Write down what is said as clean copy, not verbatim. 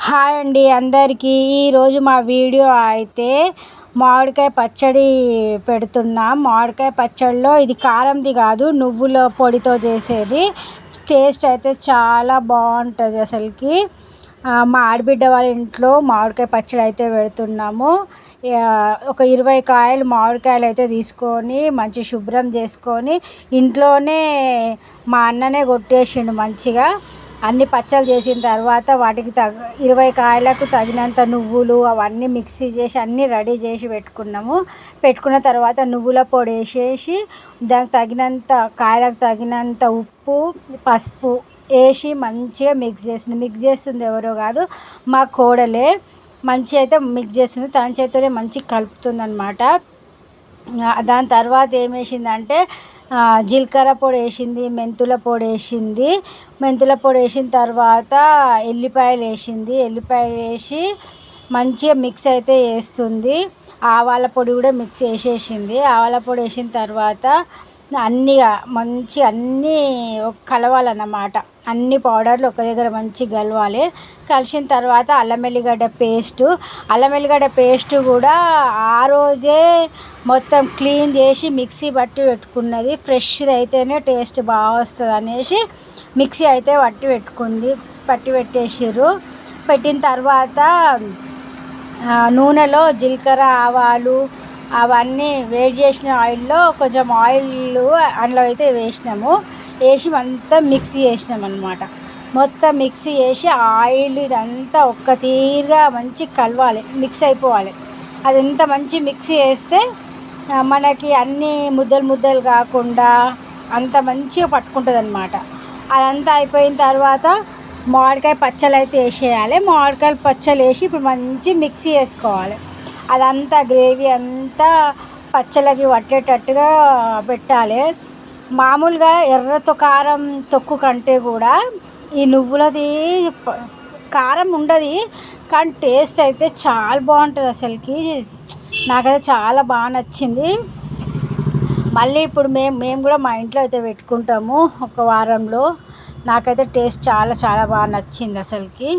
Hi అండి అందరికీ. ఈరోజు మా వీడియో అయితే మామిడికాయ పచ్చడి పెడుతున్నా. మామిడికాయ పచ్చడిలో ఇది కారంది కాదు, నువ్వుల పొడితో చేసేది. టేస్ట్ అయితే చాలా బాగుంటుంది అసలుకి. మా ఆడబిడ్డ వాళ్ళ ఇంట్లో మామిడికాయ పచ్చడి అయితే పెడుతున్నాము. ఒక 20 కాయలు మామిడికాయలు అయితే తీసుకొని మంచి శుభ్రం చేసుకొని ఇంట్లోనే మా అన్ననే కొట్టేసిండు మంచిగా. అన్ని పచ్చళ్ళు చేసిన తర్వాత వాటికి 20 కాయలకు తగినంత నువ్వులు అవన్నీ మిక్సీ చేసి అన్నీ రెడీ చేసి పెట్టుకున్న తర్వాత నువ్వుల పొడి వేసేసి దానికి తగినంత కాయలకు తగినంత ఉప్పు పసుపు వేసి మంచిగా మిక్స్ చేస్తుంది ఎవరో కాదు, మా కోడలే. మంచిగా అయితే మిక్స్ చేస్తుంది, తన చేతితోనే మంచిగా కలుపుతుంది అన్నమాట. దాని తర్వాత ఏం వేసిందంటే జీలకర్ర పొడి వేసింది, మెంతుల పొడి వేసింది. మెంతుల పొడి వేసిన తర్వాత ఎల్లిపాయలు వేసి మంచిగా మిక్స్ అయితే వేస్తుంది. ఆవాల పొడి కూడా మిక్స్ వేసేసింది. ఆవాల పొడి వేసిన తర్వాత అన్నీ కలవాలన్నమాట. అన్ని పౌడర్లు ఒక దగ్గర మంచిగా కలవాలి. కలిసిన తర్వాత అల్లం ఎల్లిగడ్డ పేస్ట్ కూడా ఆ రోజే మొత్తం క్లీన్ చేసి మిక్సీ పట్టి పెట్టుకున్నది. ఫ్రెష్ది అయితేనే టేస్ట్ బాగా వస్తుంది అనేసి మిక్సీ అయితే పట్టి పెట్టేసారు. పెట్టిన తర్వాత నూనెలో జీలకర్ర ఆవాలు అవన్నీ వేడి చేసిన ఆయిల్లో కొంచెం ఆయిల్ అందులో అయితే వేసి మొత్తం మిక్సీ చేసినాం అన్నమాట. మొత్తం మిక్సీ చేసి ఆయిల్ ఇదంతా ఒక్క తీరుగా మంచి కలవాలి, మిక్స్ అయిపోవాలి. అది ఎంత మంచి మిక్సీ చేస్తే మనకి అన్నీ ముద్దలు కాకుండా అంత మంచిగా పట్టుకుంటుంది అన్నమాట. అదంతా అయిపోయిన తర్వాత మామిడికాయ పచ్చళ్ళు అయితే వేసేయాలి. మామిడికాయ పచ్చళ్ళు వేసి ఇప్పుడు మంచి మిక్సీ చేసుకోవాలి. అదంతా గ్రేవీ అంతా పచ్చళ్ళకి పట్టేటట్టుగా పెట్టాలి. మామూలుగా ఎర్రతో కారం తొక్కు కంటే కూడా ఈ నువ్వులది కారం ఉండదు, కానీ టేస్ట్ అయితే చాలా బాగుంటుంది అసలుకి. నాకైతే చాలా బాగా నచ్చింది. మళ్ళీ ఇప్పుడు మేము కూడా మా ఇంట్లో అయితే పెట్టుకుంటాము ఒక వారంలో. నాకైతే టేస్ట్ చాలా బాగా నచ్చింది అసలుకి.